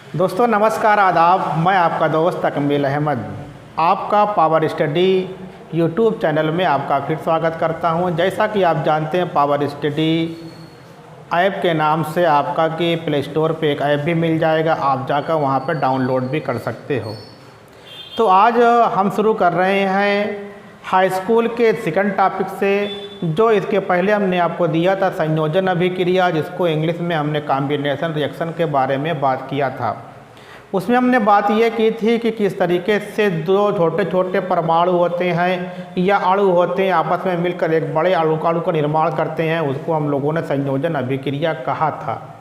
दोस्तों नमस्कार आदाब। मैं आपका दोस्त तकमील अहमद आपका पावर स्टडी यूट्यूब चैनल में आपका फिर स्वागत करता हूं। जैसा कि आप जानते हैं पावर स्टडी ऐप के नाम से आपका कि प्ले स्टोर पे एक ऐप भी मिल जाएगा, आप जाकर वहां पर डाउनलोड भी कर सकते हो। तो आज हम शुरू कर रहे हैं हाई स्कूल के सेकंड टॉपिक से, जो इसके पहले हमने आपको दिया था संयोजन अभिक्रिया, जिसको इंग्लिश में हमने कॉम्बिनेशन रिएक्शन के बारे में बात किया था। उसमें हमने बात यह की थी कि किस तरीके से दो छोटे छोटे परमाणु होते हैं या अणु होते हैं, आपस में मिलकर एक बड़े अणु का निर्माण करते हैं, उसको हम लोगों ने संयोजन अभिक्रिया कहा था।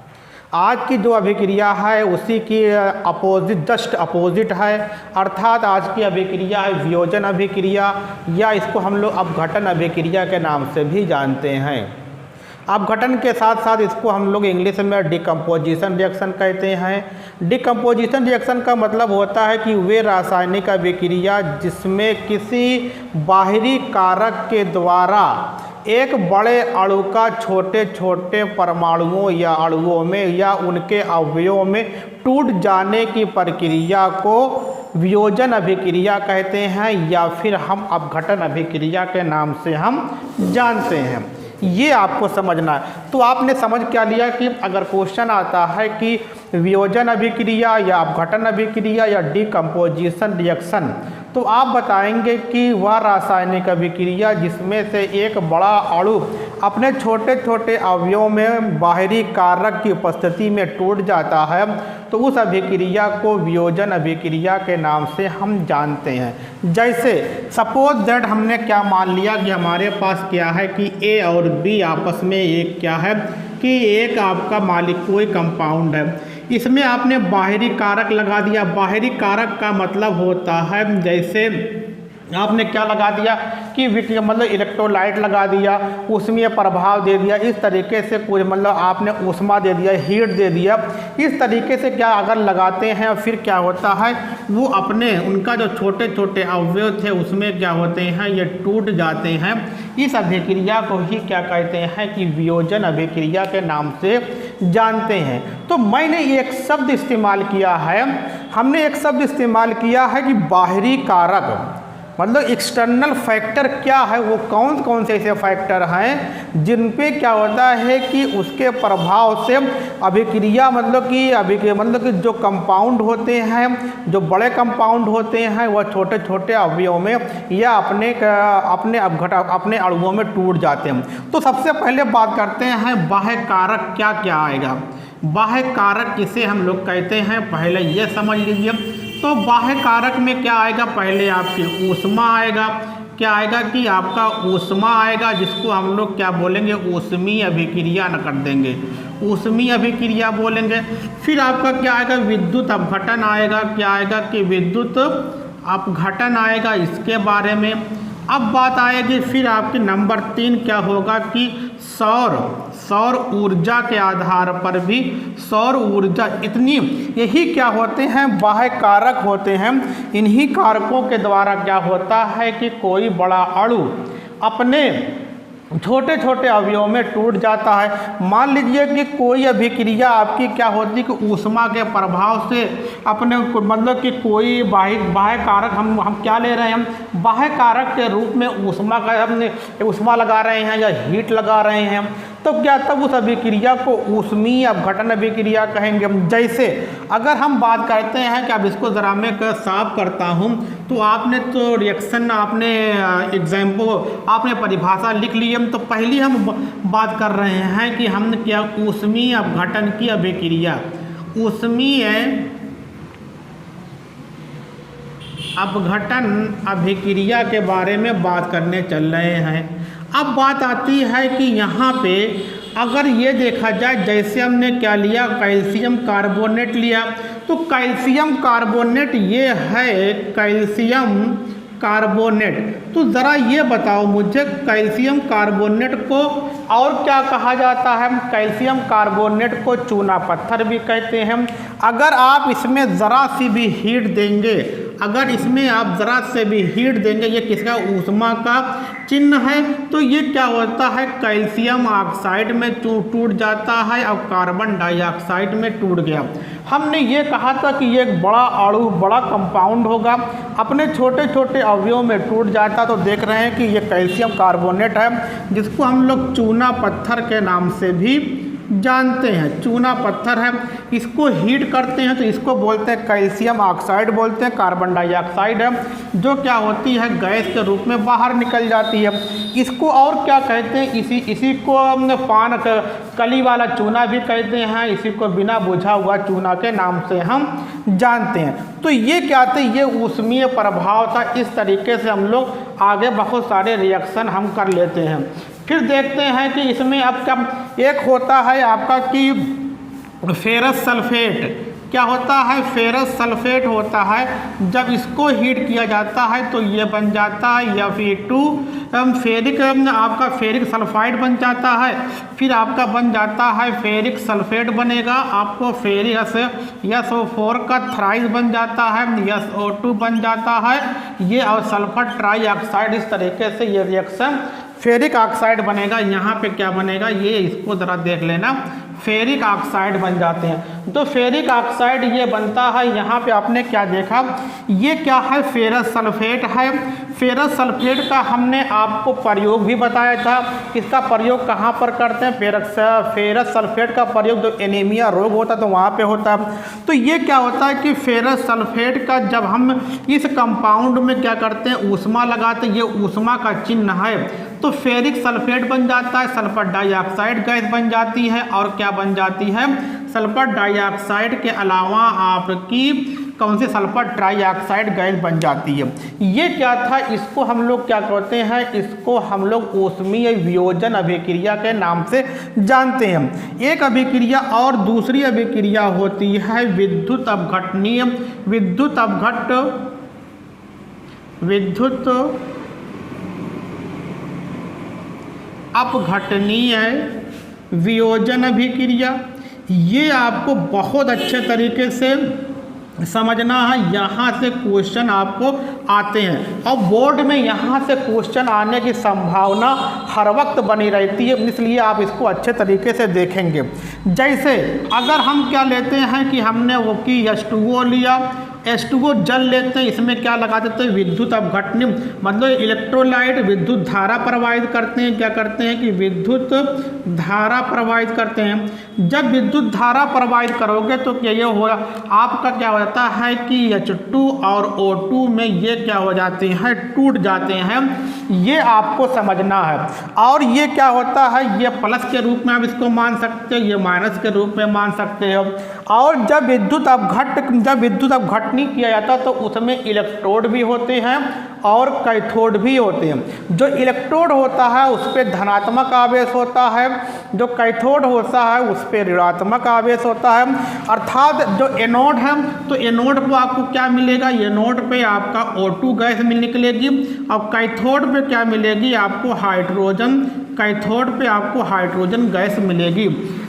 आज की जो अभिक्रिया है उसी की अपोजिट, जस्ट अपोजिट है, अर्थात आज की अभिक्रिया है वियोजन अभिक्रिया, या इसको हम लोग अपघटन अभिक्रिया के नाम से भी जानते हैं। अपघटन के साथ साथ इसको हम लोग इंग्लिश में डिकम्पोजिशन रिएक्शन कहते हैं। डिकम्पोजिशन रिएक्शन का मतलब होता है कि वे रासायनिक अभिक्रिया जिसमें किसी बाहरी कारक के द्वारा एक बड़े अणु का छोटे छोटे परमाणुओं या अणुओं में या उनके अवयवों में टूट जाने की प्रक्रिया को वियोजन अभिक्रिया कहते हैं, या फिर हम अपघटन अभिक्रिया के नाम से हम जानते हैं। ये आपको समझना है। तो आपने समझ क्या लिया कि अगर क्वेश्चन आता है कि वियोजन अभिक्रिया या अपघटन अभिक्रिया या डिकम्पोजिशन रिएक्शन, तो आप बताएंगे कि वह रासायनिक अभिक्रिया जिसमें से एक बड़ा अणु अपने छोटे छोटे अवयवों में बाहरी कारक की उपस्थिति में टूट जाता है, तो उस अभिक्रिया को वियोजन अभिक्रिया के नाम से हम जानते हैं। जैसे सपोज दैट हमने क्या मान लिया कि हमारे पास क्या है कि ए और बी आपस में एक क्या है कि एक आपका मालिक कोई कंपाउंड है, इसमें आपने बाहरी कारक लगा दिया। बाहरी कारक का मतलब होता है जैसे आपने क्या लगा दिया कि मतलब इलेक्ट्रोलाइट लगा दिया, उसमें प्रभाव दे दिया, इस तरीके से कोई मतलब आपने ऊष्मा दे दिया, हीट दे दिया, इस तरीके से क्या अगर लगाते हैं फिर क्या होता है वो अपने उनका जो छोटे छोटे अवयव थे उसमें क्या होते हैं ये टूट जाते हैं। इस अभिक्रिया को ही क्या कहते हैं कि वियोजन अभिक्रिया के नाम से जानते हैं। तो मैंने एक शब्द इस्तेमाल किया है, हमने एक शब्द इस्तेमाल किया है कि बाहरी कारक, मतलब एक्सटर्नल फैक्टर क्या है, वो कौन कौन से ऐसे फैक्टर हैं जिन पे क्या होता है कि उसके प्रभाव से अभिक्रिया मतलब कि जो कंपाउंड होते हैं, जो बड़े कंपाउंड होते हैं, वह छोटे छोटे अवयवों में या अपने अणुओं में टूट जाते हैं। तो सबसे पहले बात करते हैं बाह्य कारक क्या क्या आएगा। बाह्य कारक किसे हम लोग कहते हैं पहले ये समझ लीजिए। तो बाह्य कारक में क्या आएगा, पहले आपकी ऊष्मा आएगा, क्या आएगा कि आपका ऊष्मा आएगा, जिसको हम लोग क्या बोलेंगे ऊष्मीय अभिक्रिया न कर देंगे, ऊष्मीय अभिक्रिया बोलेंगे। फिर आपका क्या आएगा विद्युत अपघटन आएगा, क्या आएगा कि विद्युत अपघटन आएगा, इसके बारे में अब बात आएगी। फिर आपकी नंबर 3 क्या होगा कि सौर ऊर्जा के आधार पर भी सौर ऊर्जा इतनी, यही क्या होते हैं बाह्य कारक होते हैं। इन्हीं कारकों के द्वारा क्या होता है कि कोई बड़ा अणु अपने छोटे छोटे अवयवों में टूट जाता है। मान लीजिए कि कोई अभिक्रिया आपकी क्या होती है कि ऊष्मा के प्रभाव से अपने मतलब कि कोई बाह्य कारक हम क्या ले रहे हैं, हम बाह्य कारक के रूप में ऊष्मा का हमने ऊष्मा लगा रहे हैं या हीट लगा रहे हैं, तो क्या तब उस अभिक्रिया को ऊष्मीय अपघटन अभिक्रिया कहेंगे। जैसे अगर हम बात करते हैं कि अब इसको ज़रा मैं साफ करता हूँ, तो आपने तो रिएक्शन आपने एग्जाम्पल आपने परिभाषा लिख ली है। तो पहली हम बात कर रहे हैं कि हम क्या ऊष्मीय अपघटन की अभिक्रिया, ऊष्मीय अपघटन अभिक्रिया के बारे में बात करने चल रहे हैं। अब बात आती है कि यहाँ पे अगर ये देखा जाए, जैसे हमने क्या लिया कैल्शियम कार्बोनेट लिया, तो कैल्शियम कार्बोनेट ये है कैल्शियम कार्बोनेट। तो ज़रा ये बताओ मुझे कैल्शियम कार्बोनेट को और क्या कहा जाता है। कैल्शियम कार्बोनेट को चूना पत्थर भी कहते हैं। अगर आप इसमें ज़रा सी भी हीट देंगे, अगर इसमें आप ज़रा से भी हीट देंगे, ये किसका ऊष्मा का चिन्ह है। तो ये क्या होता है, कैल्शियम ऑक्साइड में टूट जाता है और कार्बन डाइऑक्साइड में टूट गया। हमने ये कहा था कि ये एक बड़ा अणु, बड़ा कंपाउंड होगा, अपने छोटे छोटे अवयवों में टूट जाता। तो देख रहे हैं कि ये कैल्शियम कार्बोनेट है, जिसको हम लोग चूना पत्थर के नाम से भी जानते हैं। चूना पत्थर है, इसको हीट करते हैं तो इसको बोलते हैं कैल्शियम ऑक्साइड बोलते हैं। कार्बन डाइऑक्साइड है जो क्या होती है, गैस के रूप में बाहर निकल जाती है। इसको और क्या कहते हैं, इसी को पान कली वाला चूना भी कहते हैं। इसी को बिना बुझा हुआ चूना के नाम से हम जानते हैं। तो ये क्या थे, ये ऊष्मीय प्रभाव था। इस तरीके से हम लोग आगे बहुत सारे रिएक्शन हम कर लेते हैं। फिर देखते हैं कि इसमें अब क्या एक होता है आपका कि फेरस सल्फेट। क्या होता है, फेरस सल्फेट होता है। जब इसको हीट किया जाता है तो ये बन जाता है Fe2 फेरिक, आपका फेरिक सल्फाइड बन जाता है। फिर आपका बन जाता है फेरिक सल्फेट बनेगा, आपको फेरिक SO4 का थ्राइस बन जाता है, SO2 बन जाता है ये, और सल्फर ट्राईऑक्साइड। इस तरीके से ये रिएक्शन फेरिक ऑक्साइड बनेगा। यहाँ पे क्या बनेगा, ये इसको ज़रा देख लेना, फेरिक ऑक्साइड बन जाते हैं। तो फेरिक ऑक्साइड ये बनता है। यहाँ पे आपने क्या देखा, ये क्या है, फेरस सल्फेट है। फेरस सल्फेट का हमने आपको प्रयोग भी बताया था। इसका प्रयोग कहाँ पर करते हैं, फेरस सल्फेट का प्रयोग जो एनीमिया रोग होता है तो वहाँ पे होता है। तो ये क्या होता है कि फेरस सल्फेट का जब हम इस कंपाउंड में क्या करते हैं, ऊष्मा लगाते हैं, ये ऊष्मा का चिन्ह है। तो फेरिक सल्फेट बन जाता है, सल्फर डाइऑक्साइड गैस बन जाती है। और क्या बन जाती है, सल्फर डाइऑक्साइड के अलावा आपकी कौन सी, सल्फर ट्राईऑक्साइड गैस बन जाती है। ये क्या था, इसको हम लोग क्या कहते हैं, इसको हम लोग ऊष्मीय वियोजन अभिक्रिया के नाम से जानते हैं। एक अभिक्रिया और दूसरी अभिक्रिया होती है विद्युत अपघटनीय, विद्युत अपघटनीय वियोजन अभिक्रिया। ये आपको बहुत अच्छे तरीके से समझना है। यहाँ से क्वेश्चन आपको आते हैं और बोर्ड में यहाँ से क्वेश्चन आने की संभावना हर वक्त बनी रहती है, इसलिए आप इसको अच्छे तरीके से देखेंगे। जैसे अगर हम क्या लेते हैं कि हमने वो की H2O लिया, H2O जल लेते हैं, इसमें क्या लगा देते हैं, विद्युत अपघटनी, मतलब इलेक्ट्रोलाइट विद्युत धारा प्रवाहित करते हैं। क्या करते हैं कि विद्युत धारा प्रवाहित करते हैं। जब विद्युत धारा प्रवाहित करोगे तो क्या ये होगा, आपका क्या हो जाता है कि H2 और O2 में ये क्या हो जाते हैं, टूट जाते हैं। ये आपको समझना है। और ये क्या होता है, ये प्लस के रूप में आप इसको मान सकते हो, ये माइनस के रूप में मान सकते हो। और जब विद्युत अपघटनी किया जाता है तो उसमें इलेक्ट्रोड भी होते हैं और कैथोड भी होते हैं। जो इलेक्ट्रोड होता है उस पर धनात्मक आवेश होता है, जो कैथोड होता है उस पर ऋणात्मक आवेश होता है। अर्थात जो एनोड है तो एनोड पर आपको क्या मिलेगा, एनोड पे आपका O2 गैस निकलेगी और कैथोड पे क्या मिलेगी, आपको हाइड्रोजन, कैथोड पे आपको हाइड्रोजन गैस मिलेगी।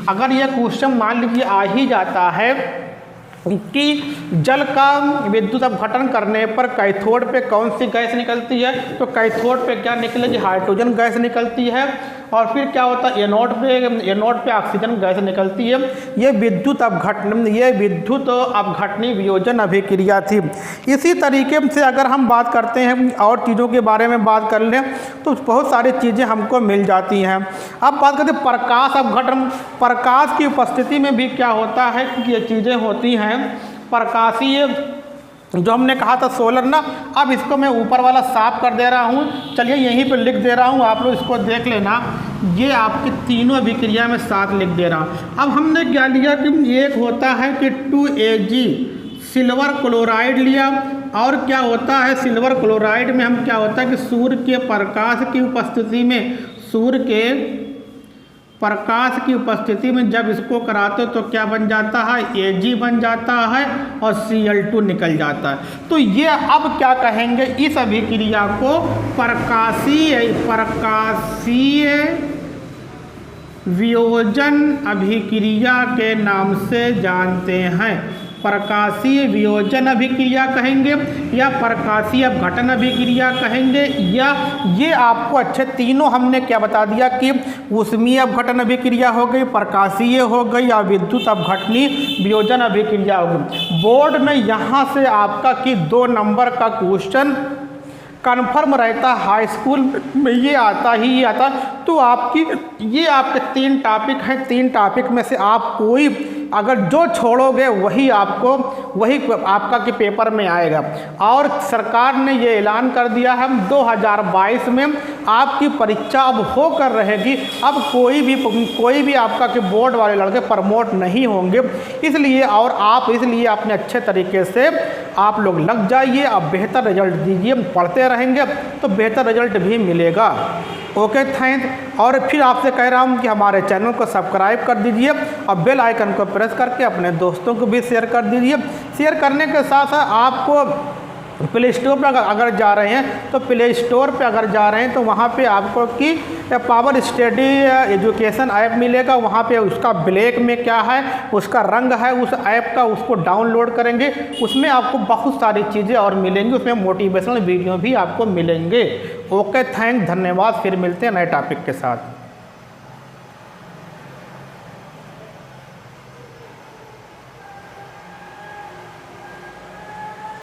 अगर यह क्वेश्चन मान लीजिए आ ही जाता है कि जल का विद्युत अपघटन करने पर कैथोड पे कौन सी गैस निकलती है, तो कैथोड पे क्या निकलेगी, हाइड्रोजन गैस निकलती है। और फिर क्या होता है, एनोड पे ऑक्सीजन गैस निकलती है। ये विद्युत अपघटनी वियोजन अभिक्रिया थी। इसी तरीके से अगर हम बात करते हैं और चीज़ों के बारे में बात कर लें तो बहुत सारी चीज़ें हमको मिल जाती हैं। अब बात करते हैं प्रकाश अपघटन। प्रकाश की उपस्थिति में भी क्या होता है कि ये चीज़ें होती हैं प्रकाशीय, जो हमने कहा था सोलर ना। अब इसको मैं ऊपर वाला साफ कर दे रहा हूँ, चलिए यहीं पे लिख दे रहा हूँ, आप लोग इसको देख लेना। ये आपकी तीनों अभिक्रिया में साथ लिख दे रहा हूँ। अब हमने क्या लिया कि एक होता है कि 2Ag सिल्वर क्लोराइड लिया। और क्या होता है, सिल्वर क्लोराइड में हम क्या होता है कि सूर्य के प्रकाश की उपस्थिति में, सूर्य के प्रकाश की उपस्थिति में जब इसको कराते तो क्या बन जाता है, Ag बन जाता है और Cl2 निकल जाता है। तो ये अब क्या कहेंगे, इस अभिक्रिया को प्रकाशीय वियोजन अभिक्रिया के नाम से जानते हैं। प्रकाशीय वियोजन अभिक्रिया कहेंगे या प्रकाशीय अपघटन अभिक्रिया कहेंगे, या ये आपको अच्छे तीनों हमने क्या बता दिया कि ऊष्मीय अपघटन अभिक्रिया हो गई, प्रकाशीय हो गई या विद्युत अपघटनी वियोजन अभिक्रिया हो गई। बोर्ड में यहाँ से आपका कि 2 नंबर का क्वेश्चन कन्फर्म रहता, हाई स्कूल में ये आता ही आता। तो आपकी ये आपके 3 टॉपिक हैं, 3 टॉपिक में से आप कोई अगर जो छोड़ोगे वही आपका के पेपर में आएगा। और सरकार ने ये ऐलान कर दिया है 2022 में आपकी परीक्षा अब होकर रहेगी। अब कोई भी आपका के बोर्ड वाले लड़के प्रमोट नहीं होंगे, इसलिए और आप इसलिए अपने अच्छे तरीके से आप लोग लग जाइए। अब बेहतर रिजल्ट दीजिए, पढ़ते रहेंगे तो बेहतर रिजल्ट भी मिलेगा। Okay, thank. और फिर आपसे कह रहा हूँ कि हमारे चैनल को सब्सक्राइब कर दीजिए और बेल आइकन को प्रेस करके अपने दोस्तों को भी शेयर कर दीजिए। शेयर करने के साथ साथ आपको प्ले स्टोर पर अगर जा रहे हैं तो प्ले स्टोर पे अगर जा रहे हैं तो वहाँ पे आपको कि पावर स्टडी एजुकेशन ऐप मिलेगा। वहाँ पे उसका ब्लैक में क्या है, उसका रंग है उस ऐप का, उसको डाउनलोड करेंगे, उसमें आपको बहुत सारी चीज़ें और मिलेंगी, उसमें मोटिवेशनल वीडियो भी आपको मिलेंगे। ओके, थैंक, धन्यवाद। फिर मिलते हैं नए टॉपिक के साथ।